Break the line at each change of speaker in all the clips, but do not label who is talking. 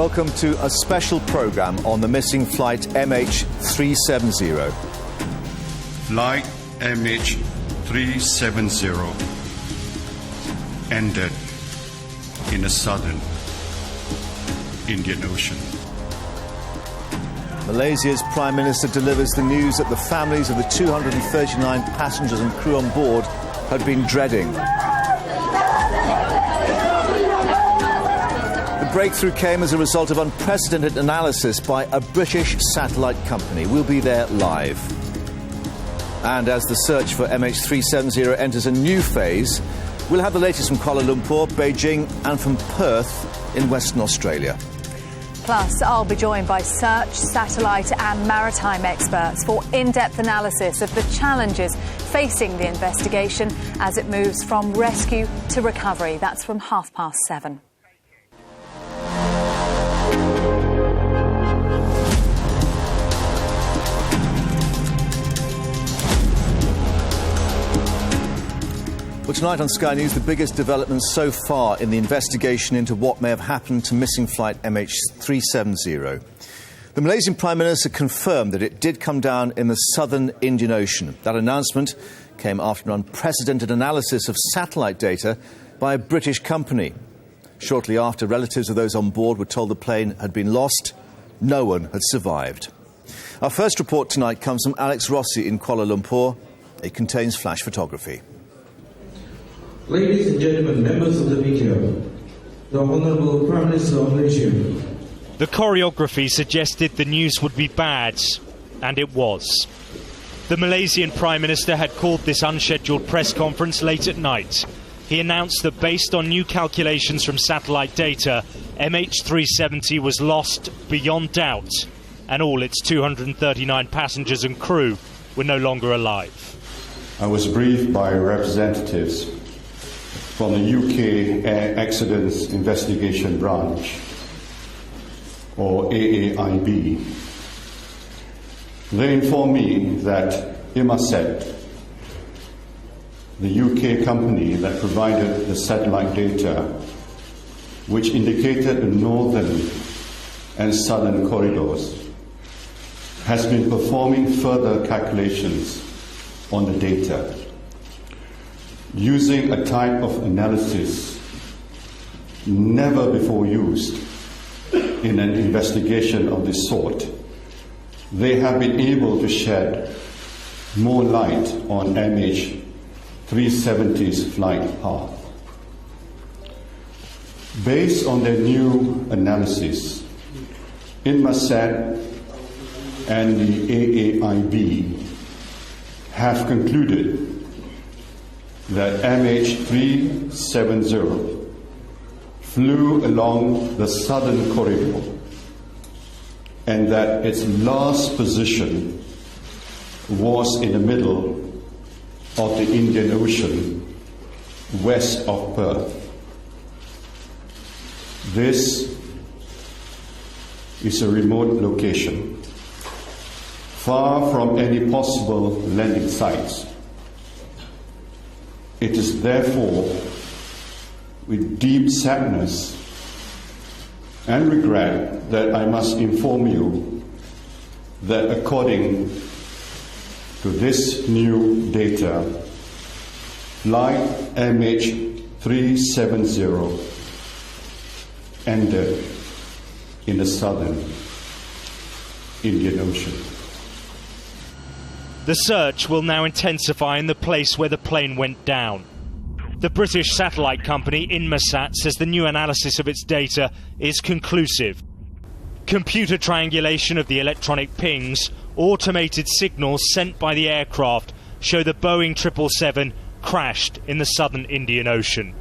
Welcome to a special programme on the missing Flight MH370.
Flight MH370 ended in the southern Indian Ocean.
Malaysia's Prime Minister delivers the news that the families of the 239 passengers and crew on board had been dreading. The breakthrough came as a result of unprecedented analysis by a British satellite company. We'll be there live. And as the search for MH370 enters a new phase, we'll have the latest from Kuala Lumpur, Beijing and from Perth in Western Australia.
Plus, I'll be joined by search, satellite and maritime experts for in-depth analysis of the challenges facing the investigation as it moves from rescue to recovery. That's from 7:30.
Well, tonight on Sky News, the biggest development so far in the investigation into what may have happened to missing Flight MH370. The Malaysian Prime Minister confirmed that it did come down in the southern Indian Ocean. That announcement came after an unprecedented analysis of satellite data by a British company. Shortly after, relatives of those on board were told the plane had been lost. No one had survived. Our first report tonight comes from Alex Rossi in Kuala Lumpur. It contains flash photography.
Ladies and gentlemen, members of the media, the Honourable Prime Minister of Malaysia.
The choreography suggested the news would be bad, and it was. The Malaysian Prime Minister had called this unscheduled press conference late at night. He announced that based on new calculations from satellite data, MH370 was lost beyond doubt, and all its 239 passengers and crew were no longer alive.
I was briefed by representatives from the UK Air Accidents Investigation Branch, or AAIB. They informed me that Inmarsat, the UK company that provided the satellite data, which indicated the northern and southern corridors, has been performing further calculations on the data. Using a type of analysis never before used in an investigation of this sort, they have been able to shed more light on MH370's flight path. Based on their new analysis, Inmarsat and the AAIB have concluded that MH370 flew along the southern corridor and that its last position was in the middle of the Indian Ocean, west of Perth. This is a remote location, far from any possible landing sites. It is therefore with deep sadness and regret that I must inform you that according to this new data, Flight MH370 ended in the southern Indian Ocean.
The search will now intensify in the place where the plane went down. The British satellite company Inmarsat says the new analysis of its data is conclusive. Computer triangulation of the electronic pings, automated signals sent by the aircraft show the Boeing 777 crashed in the southern Indian Ocean.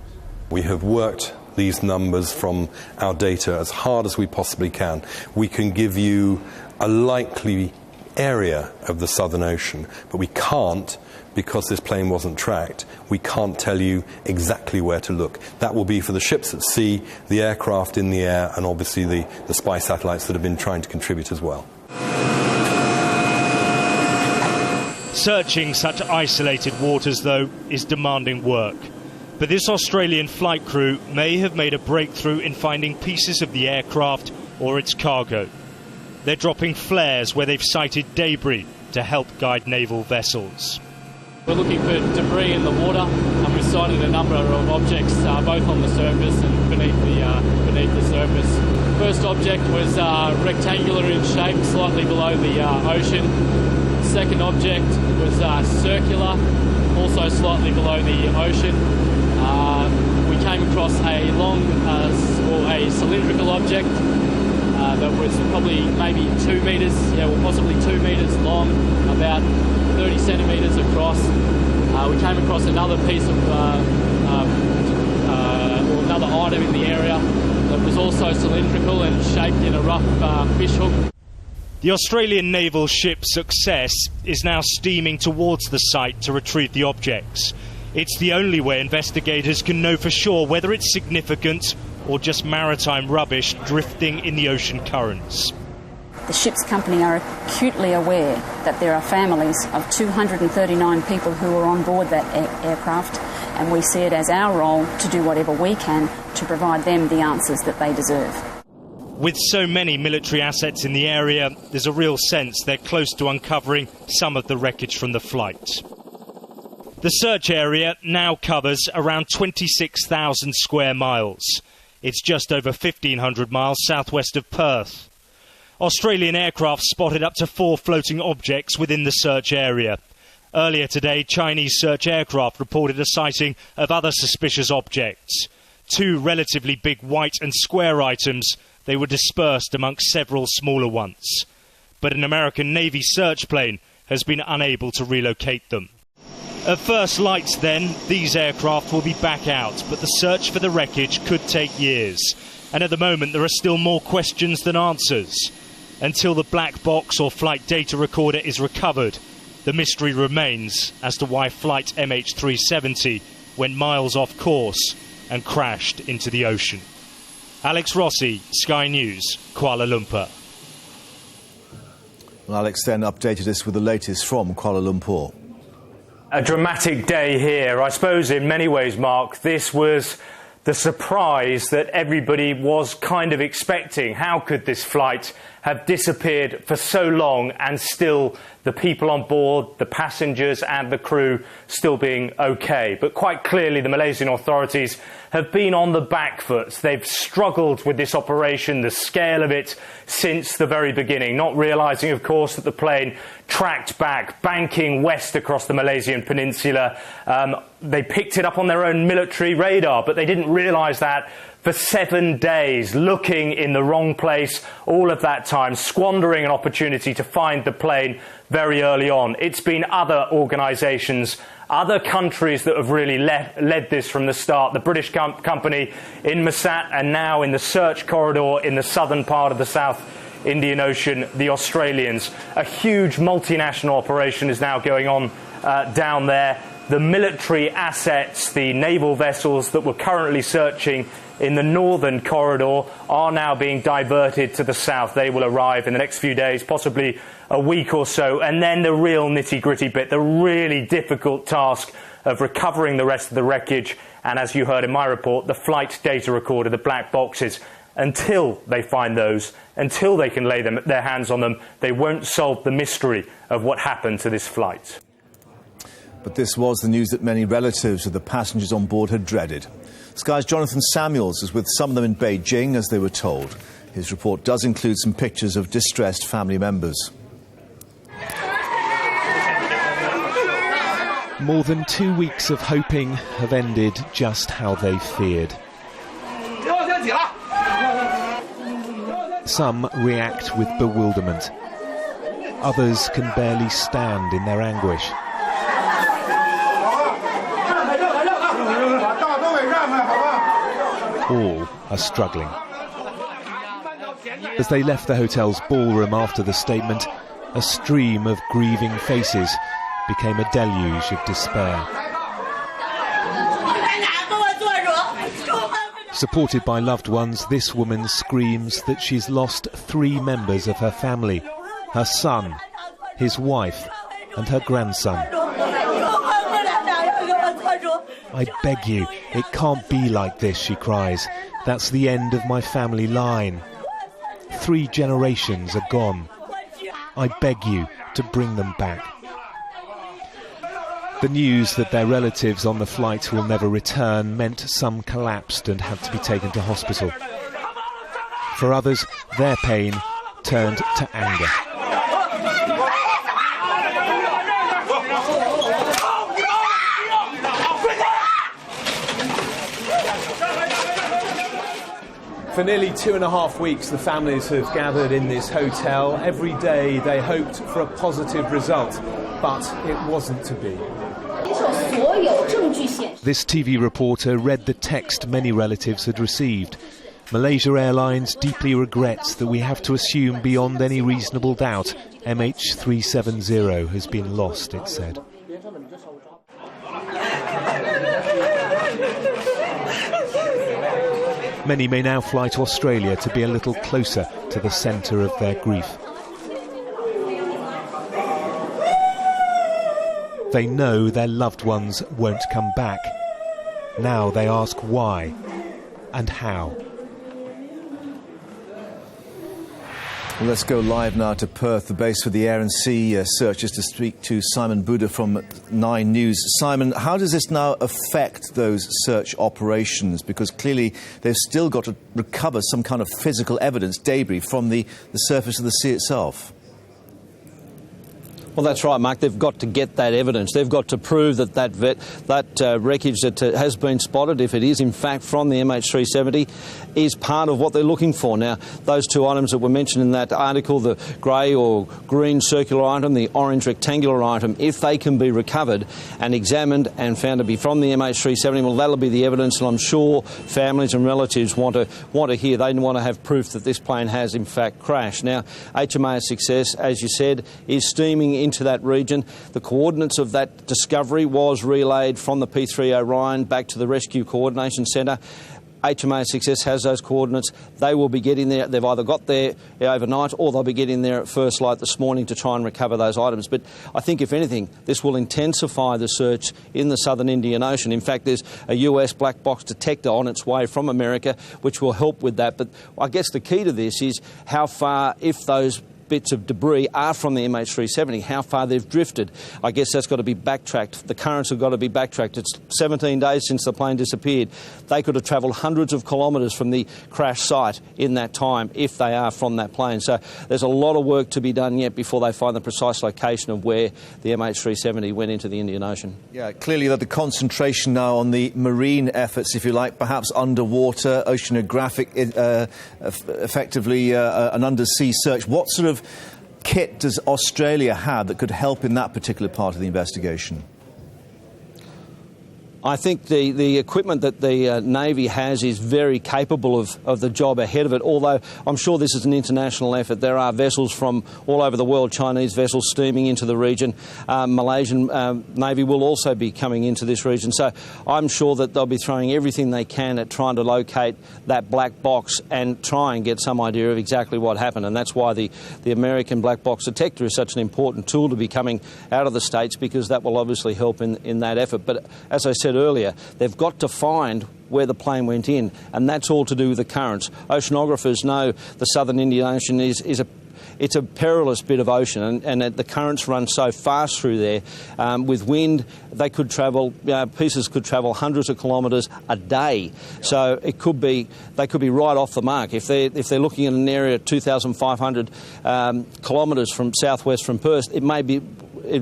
We have worked these numbers from our data as hard as we possibly can. We can give you a likely area of the Southern Ocean, but we can't, because this plane wasn't tracked, we can't tell you exactly where to look. That will be for the ships at sea, the aircraft in the air, and obviously the spy satellites that have been trying to contribute as well.
Searching such isolated waters, though, is demanding work. But this Australian flight crew may have made a breakthrough in finding pieces of the aircraft or its cargo. They're dropping flares where they've sighted debris to help guide naval vessels.
We're looking for debris in the water, and we've sighted a number of objects both on the surface and beneath the surface. First object was rectangular in shape, slightly below the ocean. Second object was circular, also slightly below the ocean. We came across a long or a cylindrical object that was probably maybe 2 metres, possibly 2 metres long, about 30 centimetres across. We came across another piece of or another item in the area that was also cylindrical and shaped in a rough fishhook.
The Australian naval ship Success is now steaming towards the site to retrieve the objects. It's the only way investigators can know for sure whether it's significant or just maritime rubbish drifting in the ocean currents.
The ship's company are acutely aware that there are families of 239 people who are on board that aircraft, and we see it as our role to do whatever we can to provide them the answers that they deserve.
With so many military assets in the area, there's a real sense they're close to uncovering some of the wreckage from the flight. The search area now covers around 26,000 square miles. It's just over 1,500 miles southwest of Perth. Australian aircraft spotted up to 4 floating objects within the search area. Earlier today, Chinese search aircraft reported a sighting of other suspicious objects. 2 relatively big white and square items. They were dispersed amongst several smaller ones. But an American Navy search plane has been unable to relocate them. At first lights then, these aircraft will be back out, but the search for the wreckage could take years. And at the moment there are still more questions than answers. Until the black box or flight data recorder is recovered, the mystery remains as to why Flight MH370 went miles off course and crashed into the ocean. Alex Rossi, Sky News, Kuala Lumpur.
Well, Alex then updated us with the latest from Kuala Lumpur.
A dramatic day here. I suppose in many ways, Mark, this was the surprise that everybody was kind of expecting. How could this flight have disappeared for so long and still the people on board, the passengers and the crew still being okay? But quite clearly the Malaysian authorities have been on the back foot. They've struggled with this operation, the scale of it, since the very beginning, not realising, of course, that the plane tracked back, banking west across the Malaysian peninsula. They picked it up on their own military radar, but they didn't realise that for 7 days, looking in the wrong place all of that time, squandering an opportunity to find the plane very early on. It's been other organisations, other countries that have really led this from the start. The British company in Masat, and now in the search corridor in the southern part of the South Indian Ocean, the Australians. A huge multinational operation is now going on down there. The military assets, the naval vessels that were currently searching in the northern corridor are now being diverted to the south. They will arrive in the next few days, possibly a week or so. And then the real nitty-gritty bit, the really difficult task of recovering the rest of the wreckage. And as you heard in my report, the flight data recorder, the black boxes. Until they find those, until they can lay their hands on them, they won't solve the mystery of what happened to this flight.
But this was the news that many relatives of the passengers on board had dreaded. Sky's Jonathan Samuels is with some of them in Beijing, as they were told. His report does include some pictures of distressed family members.
More than 2 weeks of hoping have ended just how they feared. Some react with bewilderment. Others can barely stand in their anguish. All are struggling. As they left the hotel's ballroom after the statement, a stream of grieving faces became a deluge of despair. Supported by loved ones, this woman screams that she's lost 3 members of her family: her son, his wife, and her grandson. "I beg you, it can't be like this," she cries. "That's the end of my family line." 3 generations are gone. I beg you to bring them back. The news that their relatives on the flight will never return meant some collapsed and had to be taken to hospital. For others, their pain turned to anger.
For nearly 2.5 weeks, the families have gathered in this hotel. Every day they hoped for a positive result, but it wasn't to be.
This TV reporter read the text many relatives had received. Malaysia Airlines deeply regrets that we have to assume beyond any reasonable doubt MH370 has been lost, it said. Many may now fly to Australia to be a little closer to the centre of their grief. They know their loved ones won't come back. Now they ask why and how.
Well, let's go live now to Perth, the base for the Air and Sea searchers, to speak to Simon Buddha from 9 News. Simon, how does this now affect those search operations? Because clearly they've still got to recover some kind of physical evidence, debris, from the surface of the sea itself.
Well, that's right, Mark. They've got to get that evidence. They've got to prove that wreckage that has been spotted, if it is in fact from the MH370, is part of what they're looking for. Now, those 2 items that were mentioned in that article, the grey or green circular item, the orange rectangular item, if they can be recovered and examined and found to be from the MH370, well, that'll be the evidence, and I'm sure families and relatives want to hear. They want to have proof that this plane has in fact crashed. Now, HMAS Success, as you said, is steaming into that region. The coordinates of that discovery was relayed from the P3 Orion back to the Rescue Coordination Centre. HMAS Success has those coordinates. They will be getting there. They've either got there overnight or they'll be getting there at first light this morning to try and recover those items. But I think, if anything, this will intensify the search in the southern Indian Ocean. In fact, there's a US black box detector on its way from America, which will help with that. But I guess the key to this is how far, if those bits of debris are from the MH370, how far they've drifted. I guess that's got to be backtracked. The currents have got to be backtracked. It's 17 days since the plane disappeared. They could have travelled hundreds of kilometres from the crash site in that time if they are from that plane. So there's a lot of work to be done yet before they find the precise location of where the MH370 went into the Indian Ocean.
Yeah, clearly that the concentration now on the marine efforts, if you like, perhaps underwater, oceanographic, effectively an undersea search. What sort of kit does Australia have that could help in that particular part of the investigation?
I think the equipment that the Navy has is very capable of the job ahead of it, although I'm sure this is an international effort. There are vessels from all over the world, Chinese vessels steaming into the region. Malaysian Navy will also be coming into this region. So I'm sure that they'll be throwing everything they can at trying to locate that black box and try and get some idea of exactly what happened. And that's why the American black box detector is such an important tool to be coming out of the States, because that will obviously help in that effort. But as I said earlier, they've got to find where the plane went in, and that's all to do with the currents. Oceanographers know the southern Indian Ocean is a perilous bit of ocean, and the currents run so fast through there. With wind, they could travel, pieces could travel hundreds of kilometres a day. So they could be right off the mark. If they're looking at an area 2,500 kilometres from southwest from Perth, it may be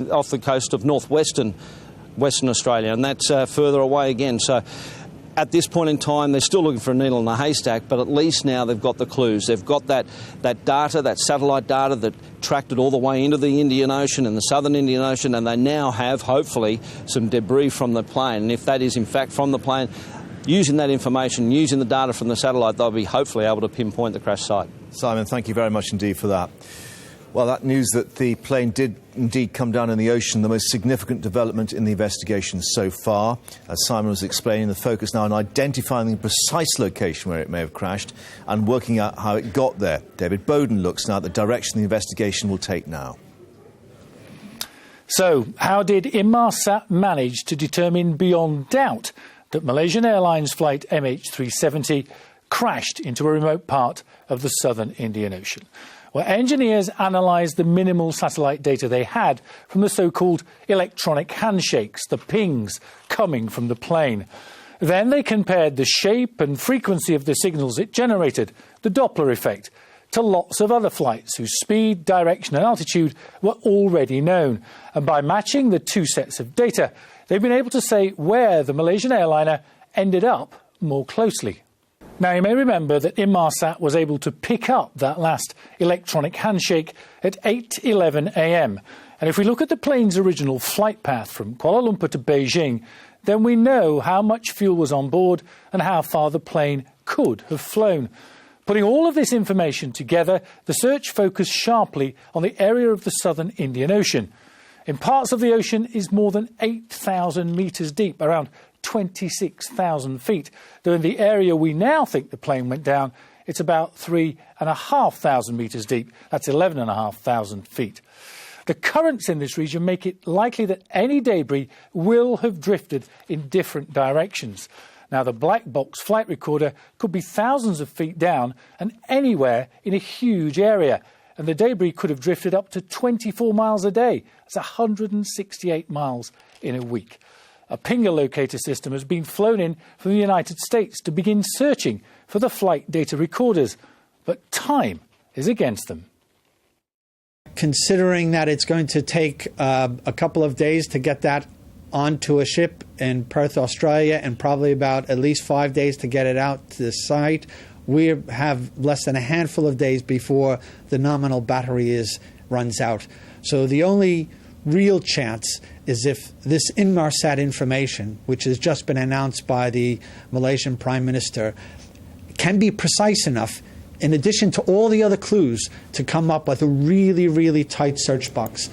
off the coast of Western Australia, and that's further away again. So at this point in time, they're still looking for a needle in a haystack, but at least now they've got the clues. They've got that data, that satellite data that tracked it all the way into the Indian Ocean and the southern Indian Ocean, and they now have, hopefully, some debris from the plane. And if that is in fact from the plane, using that information, using the data from the satellite, they'll be hopefully able to pinpoint the crash site.
Simon, thank you very much indeed for that. Well, that news that the plane did indeed come down in the ocean, the most significant development in the investigation so far. As Simon was explaining, the focus now on identifying the precise location where it may have crashed and working out how it got there. David Bowden looks now at the direction the investigation will take now.
So, how did Inmarsat manage to determine beyond doubt that Malaysian Airlines flight MH370 crashed into a remote part of the southern Indian Ocean, where engineers analysed the minimal satellite data they had from the so-called electronic handshakes, the pings coming from the plane. Then they compared the shape and frequency of the signals it generated, the Doppler effect, to lots of other flights whose speed, direction and altitude were already known. And by matching the two sets of data, they've been able to say where the Malaysian airliner ended up more closely. Now, you may remember that Inmarsat was able to pick up that last electronic handshake at 8:11 a.m. And if we look at the plane's original flight path from Kuala Lumpur to Beijing, then we know how much fuel was on board and how far the plane could have flown. Putting all of this information together, the search focused sharply on the area of the southern Indian Ocean. In parts of the ocean is more than 8,000 metres deep, around 26,000 feet, though in the area we now think the plane went down, it's about 3,500 metres deep. That's 11,500 feet. The currents in this region make it likely that any debris will have drifted in different directions. Now, the black box flight recorder could be thousands of feet down and anywhere in a huge area, and the debris could have drifted up to 24 miles a day. That's 168 miles in a week. A Pinger locator system has been flown in from the United States to begin searching for the flight data recorders, but time is against them.
Considering that it's going to take a couple of days to get that onto a ship in Perth, Australia, and probably about at least 5 days to get it out to the site, we have less than a handful of days before the nominal battery runs out. So the only real chance is if this Inmarsat information, which has just been announced by the Malaysian Prime Minister, can be precise enough, in addition to all the other clues, to come up with a really, really tight search box.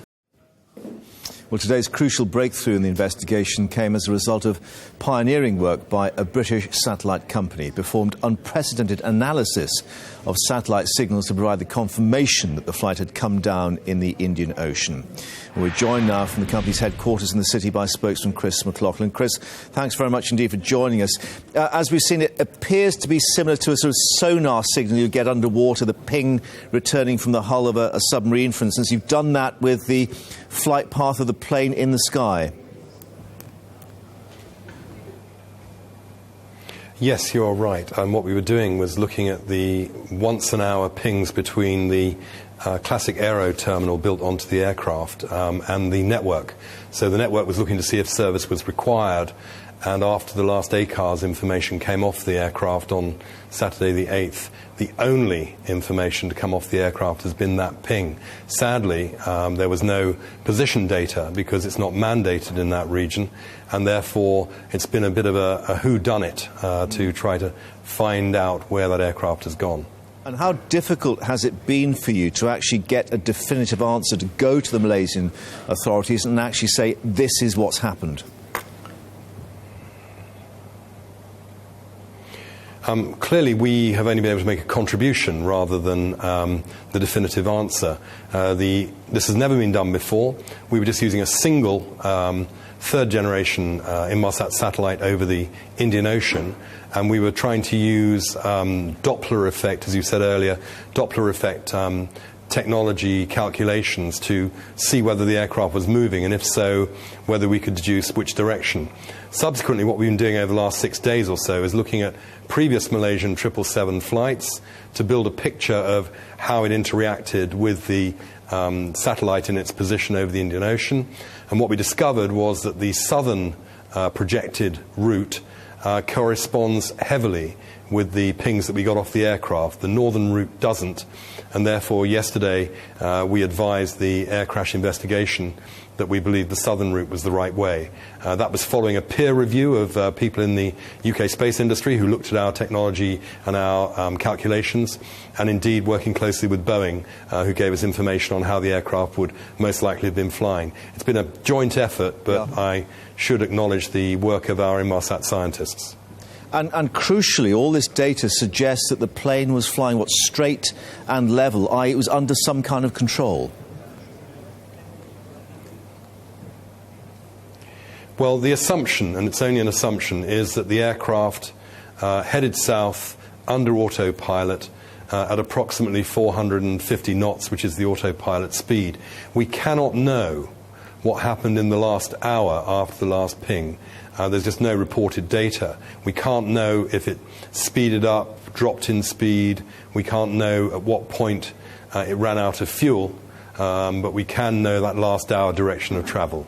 Well, today's crucial breakthrough in the investigation came as a result of pioneering work by a British satellite company. It performed unprecedented analysis of satellite signals to provide the confirmation that the flight had come down in the Indian Ocean. And we're joined now from the company's headquarters in the city by spokesman Chris McLaughlin. Chris, thanks very much indeed for joining us. As we've seen, it appears to be similar to a sort of sonar signal you get underwater, the ping returning from the hull of a submarine, for instance. You've done that with the flight path of the plane in the sky.
Yes, you're right. And what we were doing was looking at the once-an-hour pings between the classic aero terminal built onto the aircraft and the network. So the network was looking to see if service was required. And after the last ACARS information came off the aircraft on Saturday the 8th, the only information to come off the aircraft has been that ping. Sadly, there was no position data because it's not mandated in that region, and therefore it's been a bit of a whodunit to try to find out where that aircraft has gone.
And how difficult has it been for you to actually get a definitive answer, to go to the Malaysian authorities and actually say, this is what's happened?
Clearly, we have only been able to make a contribution rather than the definitive answer. This has never been done before. We were just using a single third-generation Inmarsat satellite over the Indian Ocean, and we were trying to use Doppler effect, as you said earlier, Doppler effect technology calculations to see whether the aircraft was moving, and if so, whether we could deduce which direction. Subsequently, what we've been doing over the last 6 days or so is looking at previous Malaysian 777 flights to build a picture of how it interacted with the satellite in its position over the Indian Ocean. And what we discovered was that the southern projected route corresponds heavily with the pings that we got off the aircraft. The northern route doesn't, and therefore yesterday we advised the air crash investigation that we believed the southern route was the right way. That was following a peer review of people in the UK space industry who looked at our technology and our calculations, and indeed working closely with Boeing, who gave us information on how the aircraft would most likely have been flying. It's been a joint effort, but yeah. I should acknowledge the work of our Inmarsat scientists.
And crucially, all this data suggests that the plane was flying, straight and level, i.e. it was under some kind of control.
Well, the assumption, and it's only an assumption, is that the aircraft headed south under autopilot at approximately 450 knots, which is the autopilot speed. We cannot know what happened in the last hour after the last ping. There's just no reported data. We can't know if it speeded up, dropped in speed. We can't know at what point it ran out of fuel, but we can know that last hour direction of travel.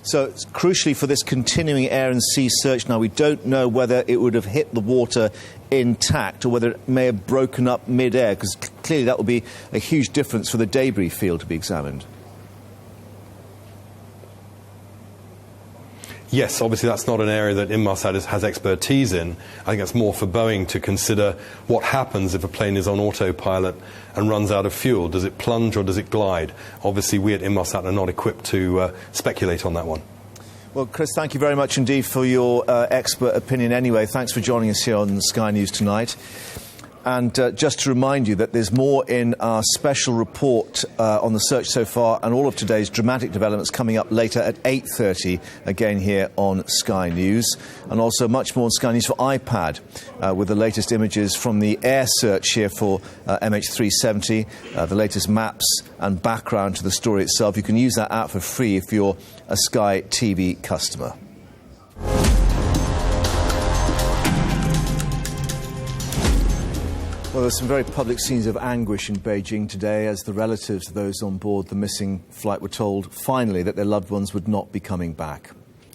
So, crucially for this continuing air and sea search now, we don't know whether it would have hit the water intact or whether it may have broken up mid-air, because clearly that would be a huge difference for the debris field to be examined.
Yes, obviously that's not an area that Inmarsat has expertise in. I think it's more for Boeing to consider what happens if a plane is on autopilot and runs out of fuel. Does it plunge or does it glide? Obviously we at Inmarsat are not equipped to speculate on that one.
Well, Chris, thank you very much indeed for your expert opinion anyway. Thanks for joining us here on Sky News tonight. And just to remind you that there's more in our special report on the search so far, and all of today's dramatic developments coming up later at 8:30, again here on Sky News. And also much more on Sky News for iPad, with the latest images from the air search here for MH370, the latest maps and background to the story itself. You can use that app for free if you're a Sky TV customer. Well, there's some very public scenes of anguish in Beijing today as the relatives of those on board the missing flight were told finally that their loved ones would not be coming back.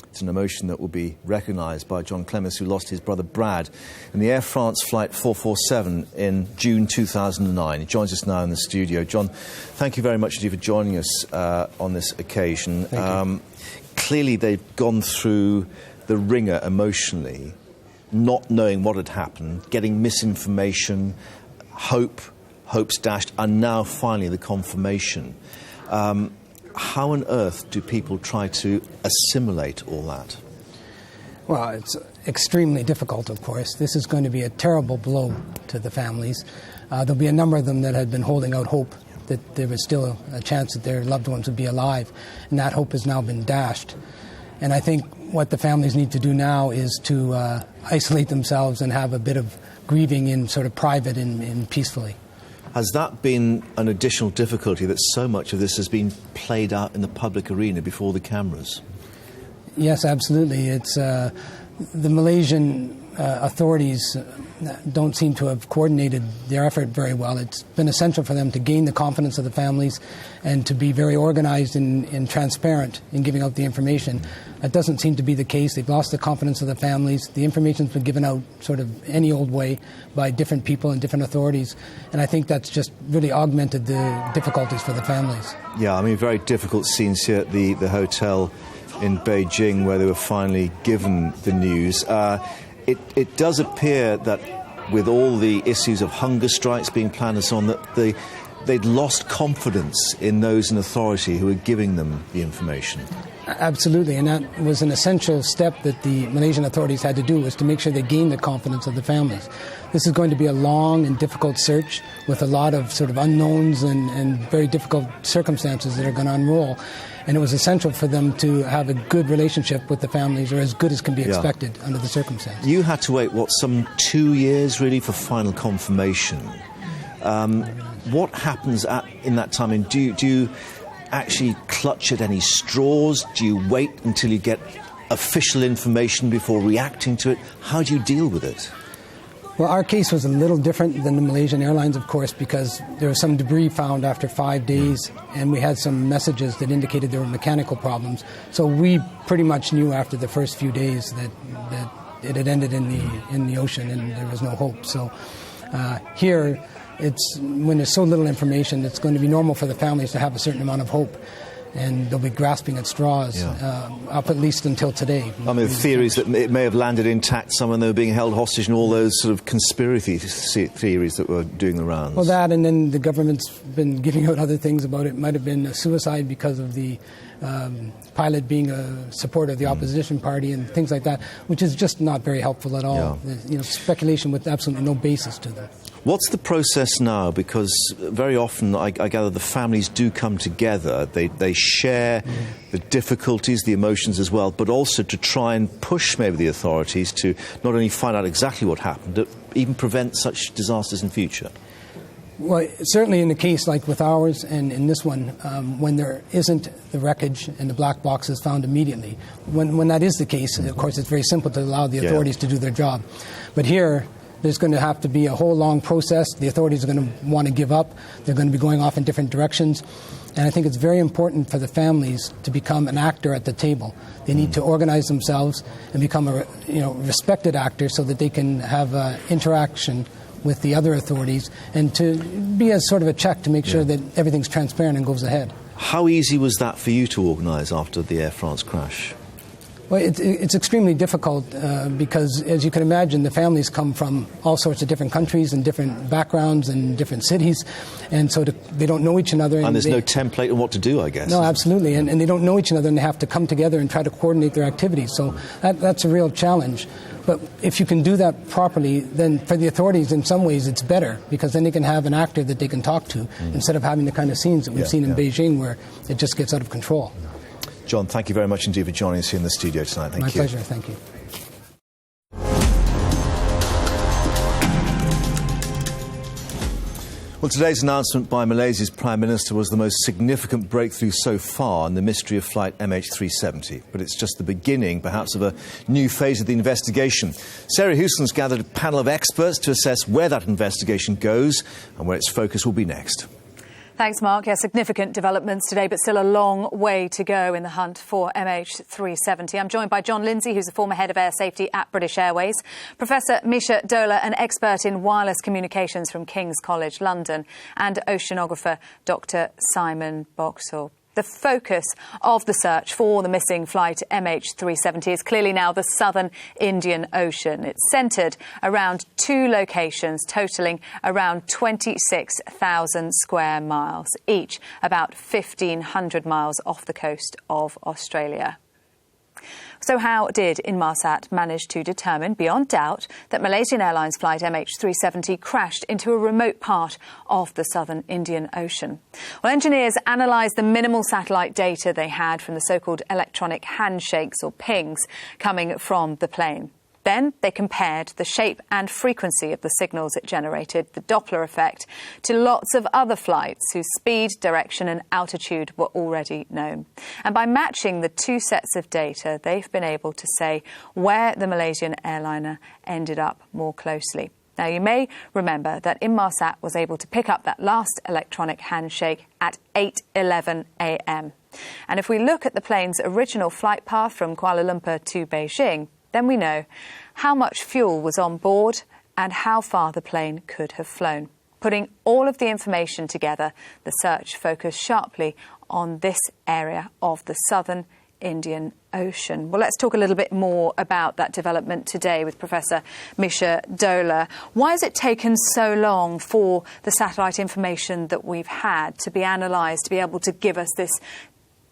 It's an emotion that will be recognised by John Clements, who lost his brother Brad in the Air France Flight 447 in June 2009. He joins us now in the studio. John, thank you very much indeed for joining us on this occasion. Clearly they've gone through the ringer emotionally, not knowing what had happened, getting misinformation, hopes dashed, and now finally the confirmation. How on earth do people try to assimilate all that?
Well, it's extremely difficult, of course. This is going to be a terrible blow to the families. There'll be a number of them that had been holding out hope that there was still a chance that their loved ones would be alive, and that hope has now been dashed. And I think what the families need to do now is to isolate themselves and have a bit of grieving in sort of private and peacefully.
Has that been an additional difficulty, that so much of this has been played out in the public arena before the cameras?
Yes, absolutely. It's the Malaysian authorities don't seem to have coordinated their effort very well. It's been essential for them to gain the confidence of the families and to be very organized and transparent in giving out the information. That doesn't seem to be the case. They've lost the confidence of the families. The information's been given out sort of any old way by different people and different authorities. And I think that's just really augmented the difficulties for the families.
Yeah, I mean, very difficult scenes here at the hotel in Beijing where they were finally given the news. It does appear that with all the issues of hunger strikes being planned and so on, that they'd lost confidence in those in authority who were giving them the information.
Absolutely, and that was an essential step that the Malaysian authorities had to do, was to make sure they gained the confidence of the families. This is going to be a long and difficult search with a lot of sort of unknowns and very difficult circumstances that are going to unroll. And it was essential for them to have a good relationship with the families, or as good as can be expected under the circumstances.
You had to wait, some 2 years really for final confirmation. What happens in that time? And do you actually clutch at any straws? Do you wait until you get official information before reacting to it? How do you deal with it?
Well, our case was a little different than the Malaysian Airlines, of course, because there was some debris found after 5 days, and we had some messages that indicated there were mechanical problems. So we pretty much knew after the first few days that it had ended in the ocean and there was no hope. So here, when there's so little information, it's going to be normal for the families to have a certain amount of hope, and they'll be grasping at straws up at least until today.
I mean, the theories that it may have landed intact, some when they were being held hostage, and all those sort of conspiracy theories that were doing the rounds.
Well, that, and then the government's been giving out other things about it. Might have been a suicide because of the pilot being a supporter of the opposition party and things like that, which is just not very helpful at all. Speculation with absolutely no basis to them.
What's the process now? Because very often I gather the families do come together. They share the difficulties, the emotions as well, but also to try and push maybe the authorities to not only find out exactly what happened, but even prevent such disasters in future.
Well, certainly in the case like with ours and in this one, when there isn't the wreckage and the black box is found immediately, when that is the case, of course, it's very simple to allow the authorities to do their job. But here, there's going to have to be a whole long process. The authorities are going to want to give up. They're going to be going off in different directions. And I think it's very important for the families to become an actor at the table. They need to organize themselves and become a respected actor so that they can have interaction with the other authorities and to be as sort of a check to make sure that everything's transparent and goes ahead.
How easy was that for you to organise after the Air France crash?
Well, it's extremely difficult because, as you can imagine, the families come from all sorts of different countries and different backgrounds and different cities, and so they don't know each other.
And there's no template on what to do, I guess.
No, absolutely, and they don't know each other, and they have to come together and try to coordinate their activities. So that's a real challenge. But if you can do that properly, then for the authorities, in some ways, it's better, because then they can have an actor that they can talk to instead of having the kind of scenes that we've seen in Beijing where it just gets out of control.
John, thank you very much indeed for joining us here in the studio tonight. Thank you.
My pleasure. Thank you.
Well, today's announcement by Malaysia's Prime Minister was the most significant breakthrough so far in the mystery of Flight MH370. But it's just the beginning, perhaps, of a new phase of the investigation. Sarah Hewson's gathered a panel of experts to assess where that investigation goes and where its focus will be next.
Thanks, Mark. Yeah, significant developments today, but still a long way to go in the hunt for MH370. I'm joined by John Lindsay, who's the former head of air safety at British Airways, Professor Misha Dola, an expert in wireless communications from King's College London, and oceanographer Dr. Simon Boxall. The focus of the search for the missing flight MH370 is clearly now the southern Indian Ocean. It's centred around two locations, totalling around 26,000 square miles, each about 1,500 miles off the coast of Australia. So how did Inmarsat manage to determine, beyond doubt, that Malaysian Airlines flight MH370 crashed into a remote part of the southern Indian Ocean? Well, engineers analysed the minimal satellite data they had from the so-called electronic handshakes or pings coming from the plane. Then they compared the shape and frequency of the signals it generated, the Doppler effect, to lots of other flights whose speed, direction and altitude were already known. And by matching the two sets of data, they've been able to say where the Malaysian airliner ended up more closely. Now, you may remember that Inmarsat was able to pick up that last electronic handshake at 8:11 a.m. And if we look at the plane's original flight path from Kuala Lumpur to Beijing, then we know how much fuel was on board and how far the plane could have flown. Putting all of the information together, the search focused sharply on this area of the southern Indian Ocean. Well, let's talk a little bit more about that development today with Professor Misha Dola. Why has it taken so long for the satellite information that we've had to be analysed, to be able to give us this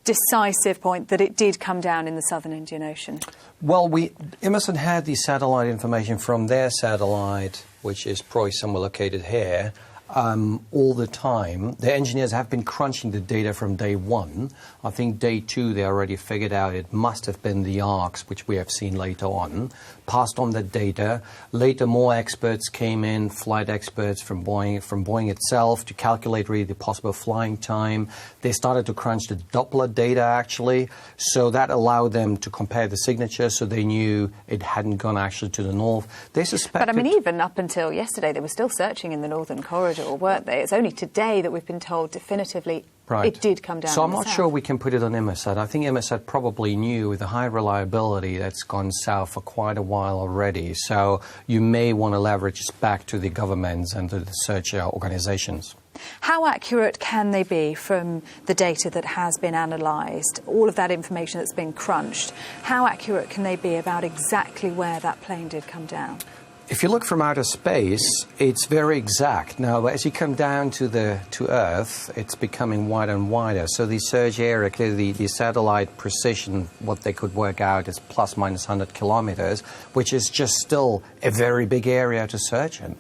decisive point that it did come down in the southern Indian Ocean?
Well, Inmarsat had the satellite information from their satellite, which is probably somewhere located here, all the time. The engineers have been crunching the data from day one. I think day two they already figured out it must have been the arcs, which we have seen later on, passed on the data. Later more experts came in, flight experts from Boeing itself, to calculate really the possible flying time. They started to crunch the Doppler data actually, so that allowed them to compare the signatures, so they knew it hadn't gone actually to the north. They suspected...
But I mean, even up until yesterday, they were still searching in the northern corridor, weren't they? It's only today that we've been told definitively it did come down.
So I'm not sure we can put it on Inmarsat. I think Inmarsat probably knew with the high reliability that's gone south for quite a while already. So you may want to leverage this back to the governments and to the search organisations.
How accurate can they be from the data that has been analysed, all of that information that's been crunched? How accurate can they be about exactly where that plane did come down?
If you look from outer space, it's very exact. Now, as you come down to Earth, it's becoming wider and wider. So the search area, clearly the satellite precision, what they could work out is plus minus 100 kilometers, which is just still a very big area to search in.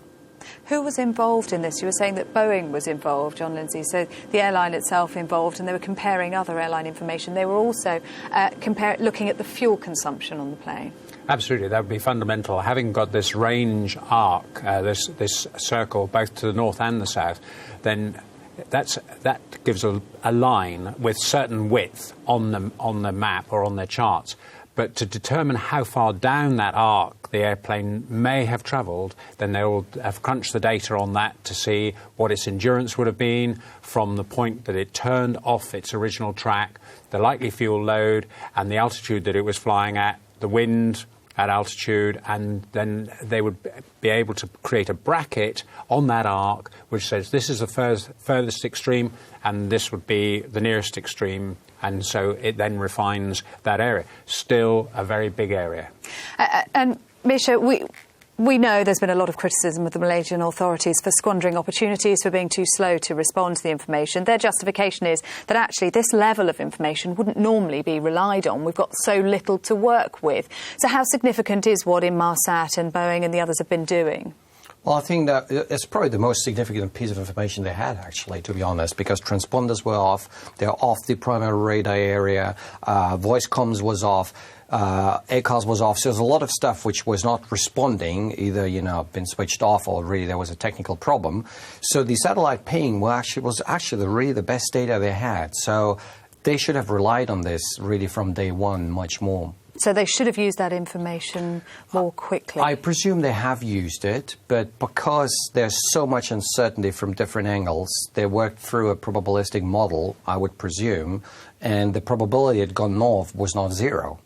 Who was involved in this? You were saying that Boeing was involved, John Lindsay, so the airline itself involved, and they were comparing other airline information. They were also looking at the fuel consumption on the plane.
Absolutely, that would be fundamental. Having got this range arc, this circle, both to the north and the south, then that gives a line with certain width on the map or on their charts. But to determine how far down that arc the airplane may have travelled, then they will have crunched the data on that to see what its endurance would have been from the point that it turned off its original track, the likely fuel load, and the altitude that it was flying at, the wind at altitude, and then they would be able to create a bracket on that arc which says this is the furthest extreme and this would be the nearest extreme, and so it then refines that area. Still a very big area.
And Misha, we know there's been a lot of criticism of the Malaysian authorities for squandering opportunities, for being too slow to respond to the information. Their justification is that actually this level of information wouldn't normally be relied on. We've got so little to work with. So how significant is what Inmarsat and Boeing and the others have been doing?
Well, I think that it's probably the most significant piece of information they had, actually, to be honest, because transponders were off, they're off the primary radar area, voice comms was off, ACARS was off, so there's a lot of stuff which was not responding, either, been switched off or really there was a technical problem. So the satellite ping was actually really the best data they had. So they should have relied on this really from day one much more.
So they should have used that information more quickly.
I presume they have used it, but because there's so much uncertainty from different angles, they worked through a probabilistic model, I would presume, and the probability it had gone north was not zero.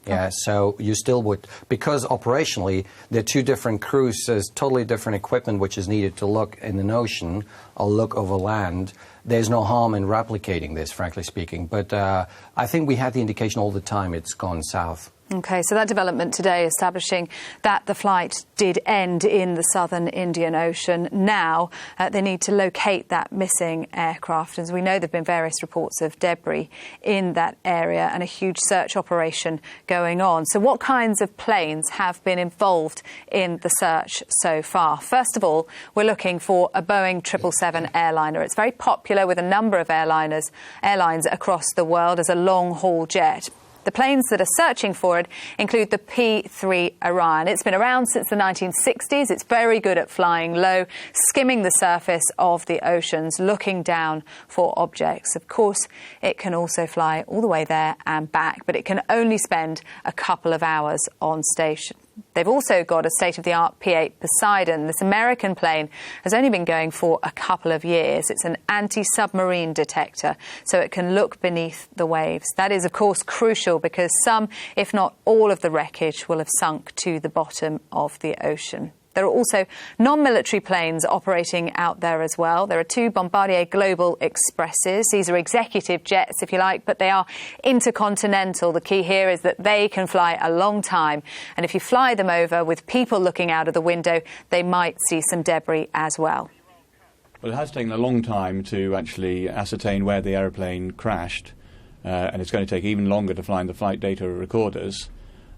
Yeah, so you still would, because operationally they're two different crews, there's totally different equipment which is needed to look in an ocean or look over land. There's no harm in replicating this, frankly speaking. But I think we had the indication all the time it's gone south.
OK, so that development today establishing that the flight did end in the southern Indian Ocean. Now they need to locate that missing aircraft. As we know, there have been various reports of debris in that area and a huge search operation going on. So what kinds of planes have been involved in the search so far? First of all, we're looking for a Boeing 777 airliner. It's very popular with a number of airlines across the world as a long-haul jet. The planes that are searching for it include the P-3 Orion. It's been around since the 1960s. It's very good at flying low, skimming the surface of the oceans, looking down for objects. Of course, it can also fly all the way there and back, but it can only spend a couple of hours on station. They've also got a state-of-the-art P-8 Poseidon. This American plane has only been going for a couple of years. It's an anti-submarine detector, so it can look beneath the waves. That is, of course, crucial because some, if not all of the wreckage will have sunk to the bottom of the ocean. There are also non-military planes operating out there as well. There are two Bombardier Global Expresses. These are executive jets, if you like, but they are intercontinental. The key here is that they can fly a long time. And if you fly them over with people looking out of the window, they might see some debris as well.
Well, it has taken a long time to actually ascertain where the aeroplane crashed, and it's going to take even longer to find the flight data recorders.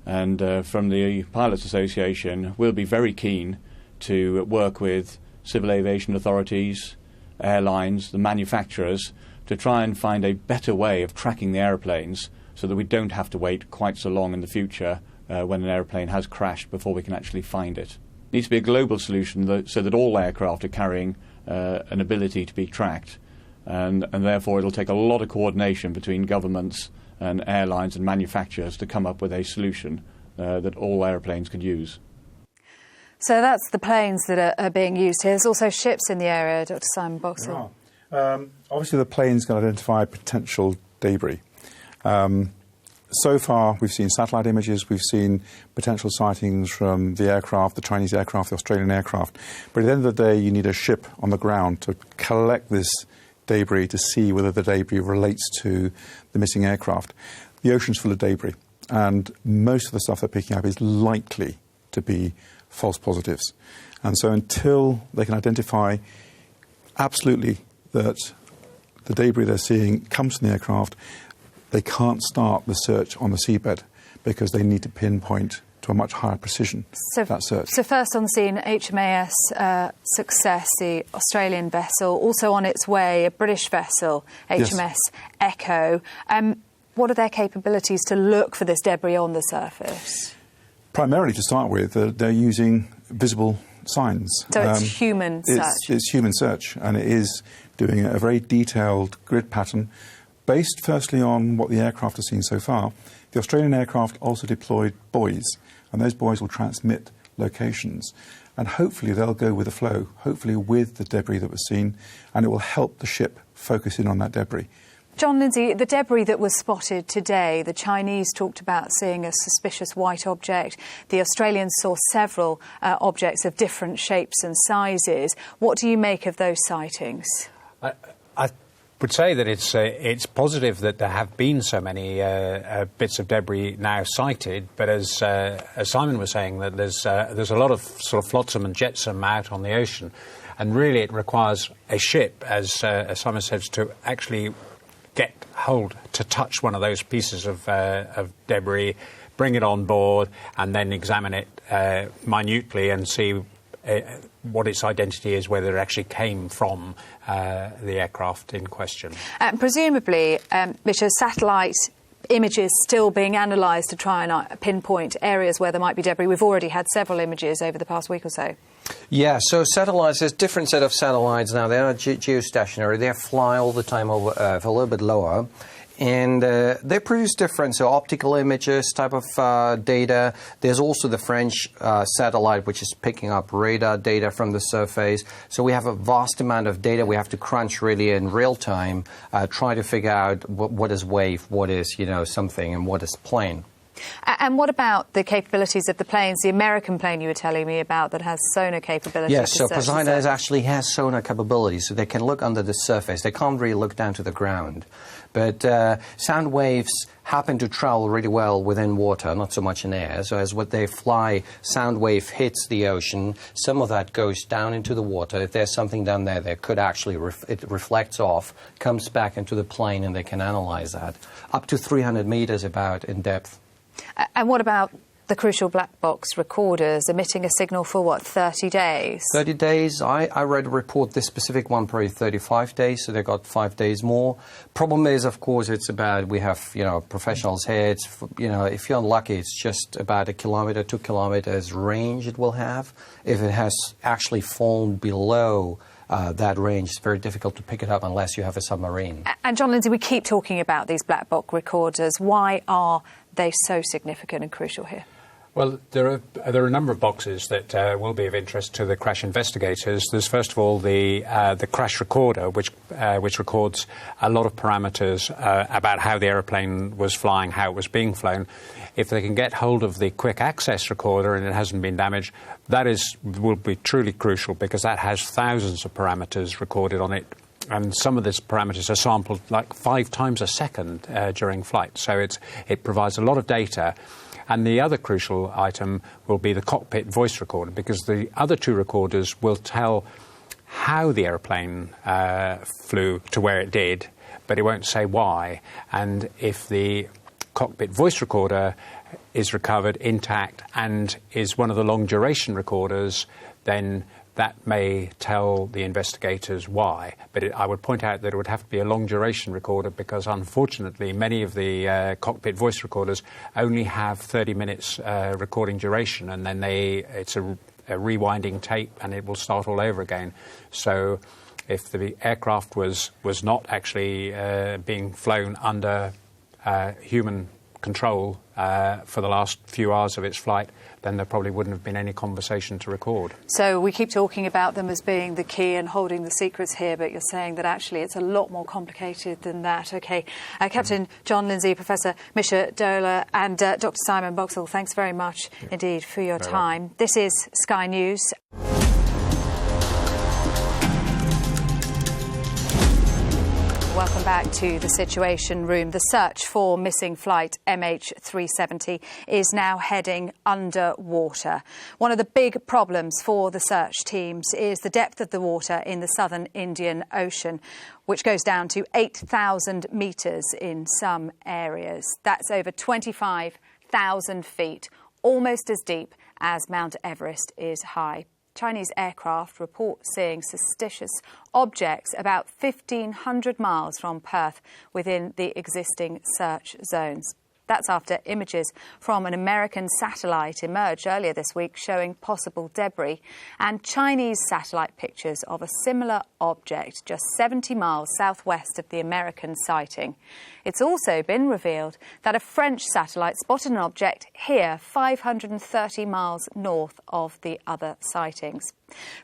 And from the Pilots Association, we'll be very keen to work with civil aviation authorities, airlines, the manufacturers, to try and find a better way of tracking the aeroplanes so that we don't have to wait quite so long in the future when an aeroplane has crashed before we can actually find it. It needs to be a global solution so that all aircraft are carrying an ability to be tracked, and therefore it'll take a lot of coordination between governments and airlines and manufacturers to come up with a solution that all aeroplanes could use.
So that's the planes that are being used here. There's also ships in the area, Dr. Simon Boxall.
Obviously, the planes can identify potential debris. So far, we've seen satellite images, we've seen potential sightings from the aircraft, the Chinese aircraft, the Australian aircraft. But at the end of the day, you need a ship on the ground to collect this debris to see whether the debris relates to the missing aircraft. The ocean's full of debris, and most of the stuff they're picking up is likely to be false positives. And so until they can identify absolutely that the debris they're seeing comes from the aircraft, they can't start the search on the seabed because they need to pinpoint to a much higher precision, that search.
So first on the scene, HMAS Success, the Australian vessel, also on its way, a British vessel, HMS Echo. What are their capabilities to look for this debris on the surface?
Primarily, to start with, they're using visible signs.
So it's human search?
It's human search, and it is doing a very detailed grid pattern based firstly on what the aircraft has seen so far. The Australian aircraft also deployed buoys, and those buoys will transmit locations. And hopefully they'll go with the flow, hopefully with the debris that was seen, and it will help the ship focus in on that debris.
John Lindsay, the debris that was spotted today, the Chinese talked about seeing a suspicious white object. The Australians saw several objects of different shapes and sizes. What do you make of those sightings?
I would say that it's positive that there have been so many bits of debris now sighted, but as Simon was saying, that there's a lot of sort of flotsam and jetsam out on the ocean, and really it requires a ship, as Simon says, to actually get hold, to touch one of those pieces of debris, bring it on board, and then examine it minutely and see what its identity is, whether it actually came from the aircraft in question.
Presumably, Misha, satellite images still being analysed to try and pinpoint areas where there might be debris. We've already had several images over the past week or so.
Yeah, so satellites, there's different set of satellites now. They're not geostationary. They fly all the time over Earth, a little bit lower. And they produce different, so optical images type of data. There's also the French satellite, which is picking up radar data from the surface. So we have a vast amount of data we have to crunch really in real time, try to figure out what is wave, what is, something, and what is plane.
And what about the capabilities of the planes? The American plane you were telling me about that has sonar capabilities.
Yes, so Poseidon actually has sonar capabilities, so they can look under the surface. They can't really look down to the ground. But sound waves happen to travel really well within water, not so much in air. So as what they fly, sound wave hits the ocean. Some of that goes down into the water. If there's something down there, they could actually, it reflects off, comes back into the plane, and they can analyze that. Up to 300 meters about in depth.
And what about the crucial black box recorders emitting a signal for, 30 days?
30 days. I read a report, this specific one, probably 35 days, so they got 5 days more. Problem is, of course, it's about, we have, professionals here. It's, if you're unlucky, it's just about 1 kilometer, 2 kilometers range it will have. If it has actually fallen below that range, it's very difficult to pick it up unless you have a submarine.
And John Lindsay, we keep talking about these black box recorders. Why are they so significant and crucial here?
Well, there are a number of boxes that will be of interest to the crash investigators. There's first of all the crash recorder, which records a lot of parameters about how the aeroplane was flying, how it was being flown. If they can get hold of the quick access recorder and it hasn't been damaged, that will be truly crucial, because that has thousands of parameters recorded on it. And some of these parameters are sampled like 5 times a second during flight. So it provides a lot of data. And the other crucial item will be the cockpit voice recorder, because the other 2 recorders will tell how the aeroplane flew to where it did, but it won't say why. And if the cockpit voice recorder is recovered intact and is one of the long-duration recorders, then that may tell the investigators why. But I would point out that it would have to be a long-duration recorder, because, unfortunately, many of the cockpit voice recorders only have 30 minutes recording duration, and then it's a rewinding tape, and it will start all over again. So if the aircraft was not actually being flown under human control for the last few hours of its flight, then there probably wouldn't have been any conversation to record.
So we keep talking about them as being the key and holding the secrets here, but you're saying that actually it's a lot more complicated than that. OK. Captain John Lindsay, Professor Misha Dola and Dr Simon Boxall, thanks very much indeed for your time. This is Sky News. Welcome back to the Situation Room. The search for missing Flight MH370 is now heading underwater. One of the big problems for the search teams is the depth of the water in the southern Indian Ocean, which goes down to 8,000 metres in some areas. That's over 25,000 feet almost as deep as Mount Everest is high. Chinese aircraft report seeing suspicious objects about 1,500 miles from Perth within the existing search zones. That's after images from an American satellite emerged earlier this week showing possible debris, and Chinese satellite pictures of a similar object just 70 miles southwest of the American sighting. It's also been revealed that a French satellite spotted an object here 530 miles north of the other sightings.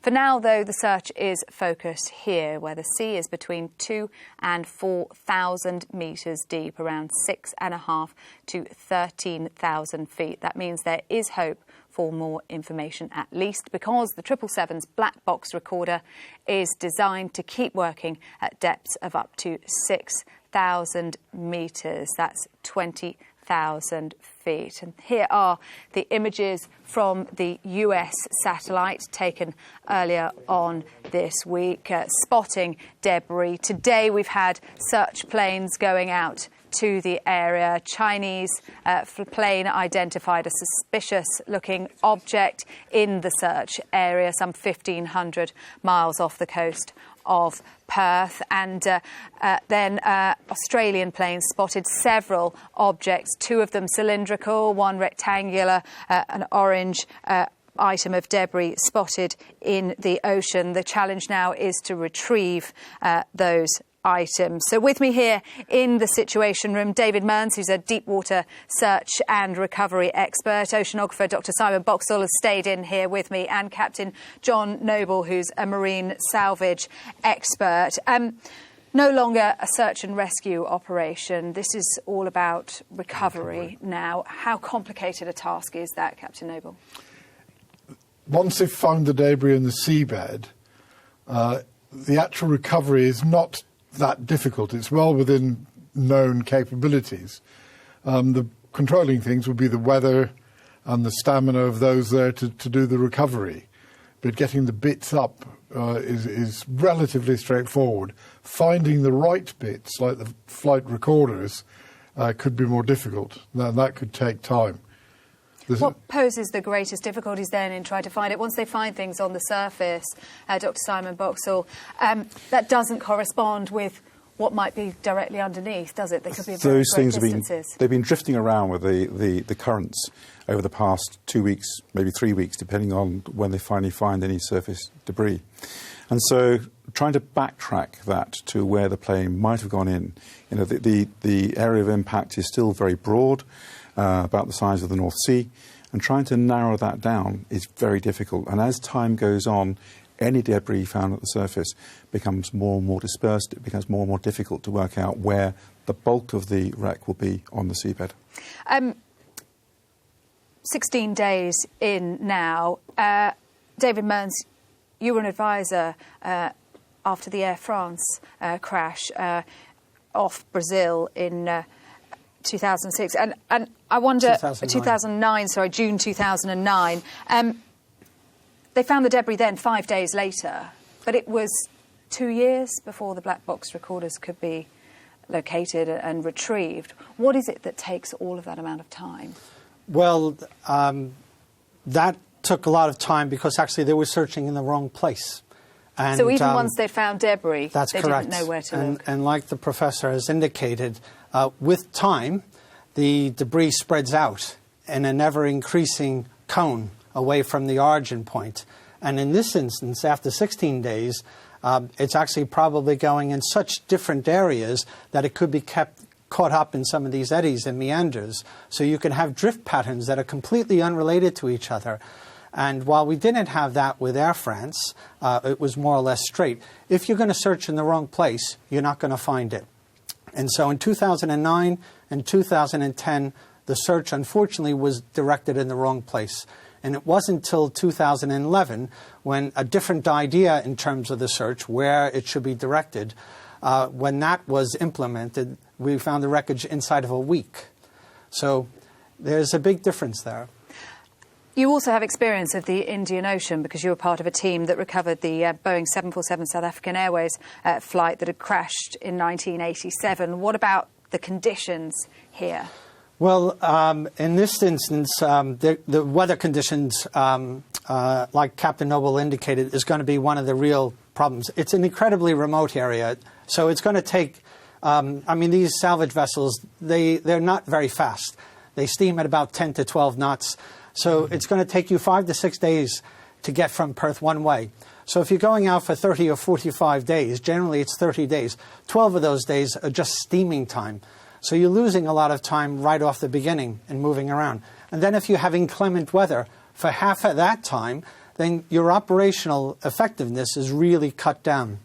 For now, though, the search is focused here, where the sea is between 2,000 and 4,000 metres deep, around 6,500 to 13,000 feet. That means there is hope for more information, at least because the 777's black box recorder is designed to keep working at depths of up to 6,000 metres. That's 20,000 feet. And here are the images from the US satellite taken earlier on this week, spotting debris. Today we've had search planes going out to the area. Chinese plane identified a suspicious-looking object in the search area, some 1,500 miles off the coast of Perth, and then Australian planes spotted several objects, two of them cylindrical, one rectangular, an orange item of debris spotted in the ocean. The challenge now is to retrieve those items. So with me here in the Situation Room, David Mearns, who's a deep water search and recovery expert. Oceanographer Dr. Simon Boxall has stayed in here with me, and Captain John Noble, who's a marine salvage expert. No longer a search and rescue operation. This is all about recovery now. How complicated a task is that, Captain Noble?
Once they've found the debris in the seabed, the actual recovery is not that difficult. It's well within known capabilities. The controlling things would be the weather and the stamina of those there to do the recovery. But getting the bits up is relatively straightforward. Finding the right bits, like the flight recorders, could be more difficult. Now, that could take time.
What poses the greatest difficulties then in trying to find it? Once they find things on the surface, Dr. Simon Boxall, that doesn't correspond with what might be directly underneath, does it? They could be very
Those
great
things
distances.
they've been drifting around with the currents over the past 2 weeks, maybe 3 weeks, depending on when they finally find any surface debris. And so trying to backtrack that to where the plane might have gone in, the area of impact is still very broad, about the size of the North Sea, and trying to narrow that down is very difficult. And as time goes on, any debris found at the surface becomes more and more dispersed. It becomes more and more difficult to work out where the bulk of the wreck will be on the seabed.
16 days in now. David Mearns, you were an advisor after the Air France crash off Brazil in 2006, and I wonder, 2009, June 2009. They found the debris then 5 days later, but it was 2 years before the black box recorders could be located and retrieved. What is it that takes all of that amount of time?
Well, that took a lot of time because actually they were searching in the wrong place. And,
so even once they'd found debris,
that's
they
correct.
Didn't know where to look.
And like the professor has indicated, with time, the debris spreads out in a never-increasing cone away from the origin point. And in this instance, after 16 days, it's actually probably going in such different areas that it could be caught up in some of these eddies and meanders. So you can have drift patterns that are completely unrelated to each other. And while we didn't have that with Air France, it was more or less straight. If you're going to search in the wrong place, you're not going to find it. And so in 2009 and 2010, the search, unfortunately, was directed in the wrong place. And it wasn't until 2011 when a different idea in terms of the search, where it should be directed, when that was implemented, we found the wreckage inside of a week. So there's a big difference there.
You also have experience of the Indian Ocean because you were part of a team that recovered the Boeing 747 South African Airways flight that had crashed in 1987. What about the conditions here?
Well, in this instance, the weather conditions, like Captain Noble indicated, is going to be one of the real problems. It's an incredibly remote area, so it's going to take, these salvage vessels, they're not very fast. They steam at about 10 to 12 knots, so it's going to take you 5 to 6 days to get from Perth one way. So if you're going out for 30 or 45 days, generally it's 30 days. 12 of those days are just steaming time. So you're losing a lot of time right off the beginning and moving around. And then if you're having inclement weather for half of that time, then your operational effectiveness is really cut down.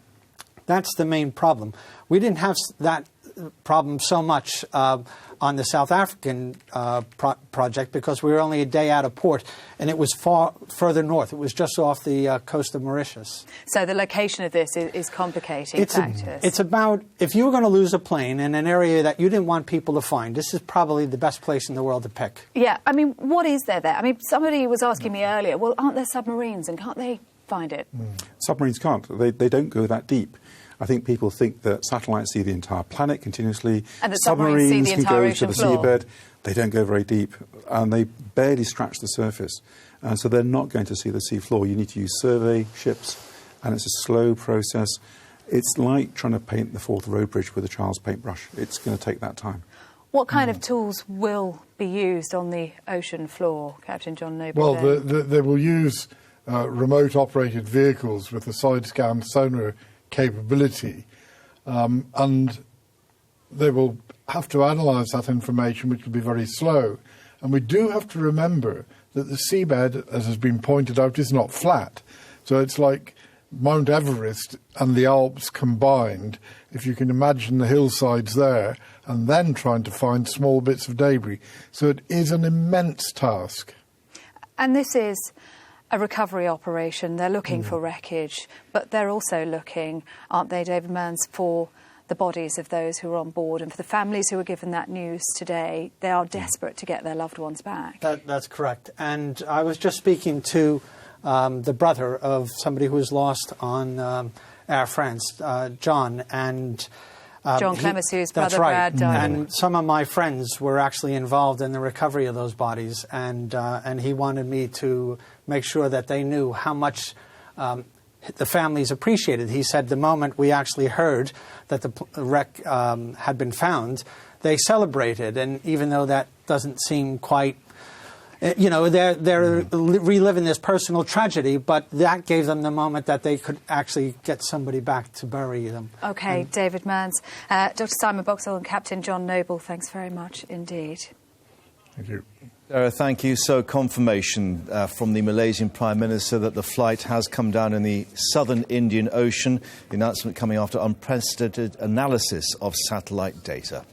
That's the main problem. We didn't have that problem so much on the South African project because we were only a day out of port, and it was far further north. It was just off the coast of Mauritius.
So the location of this is complicating factors.
It's about, if you were going to lose a plane in an area that you didn't want people to find, this is probably the best place in the world to pick.
Yeah, what is there? Somebody was asking me earlier, well, aren't there submarines and can't they find it?
Submarines can't. They don't go that deep. I think people think that satellites see the entire planet continuously.
And that submarines see the entire
ocean floor. Can go to the seabed. They don't go very deep, and they barely scratch the surface. So they're not going to see the sea floor. You need to use survey ships, and it's a slow process. It's like trying to paint the Forth Road Bridge with a child's paintbrush. It's going to take that time.
What kind of tools will be used on the ocean floor, Captain John Noble?
Well, they will use remote-operated vehicles with a side-scan sonar capability, and they will have to analyse that information, which will be very slow. And we do have to remember that the seabed, as has been pointed out, is not flat. So it's like Mount Everest and the Alps combined, if you can imagine the hillsides there, and then trying to find small bits of debris. So it is an immense task.
And this is a recovery operation. They're looking for wreckage, but they're also looking, aren't they, David Mearns, for the bodies of those who are on board, and for the families who were given that news today. They are desperate to get their loved ones back.
That's correct. And I was just speaking to the brother of somebody who was lost on Air France, John, and
John Clements, whose brother
right.
Brad died.
And some of my friends were actually involved in the recovery of those bodies, and he wanted me to make sure that they knew how much the families appreciated. He said the moment we actually heard that the wreck had been found, they celebrated, and even though that doesn't seem quite, they're reliving this personal tragedy, but that gave them the moment that they could actually get somebody back to bury them.
OK, David Mearns, Dr. Simon Boxall and Captain John Noble, thanks very much indeed.
Thank you.
Thank you. So confirmation from the Malaysian Prime Minister that the flight has come down in the southern Indian Ocean. The announcement coming after unprecedented analysis of satellite data.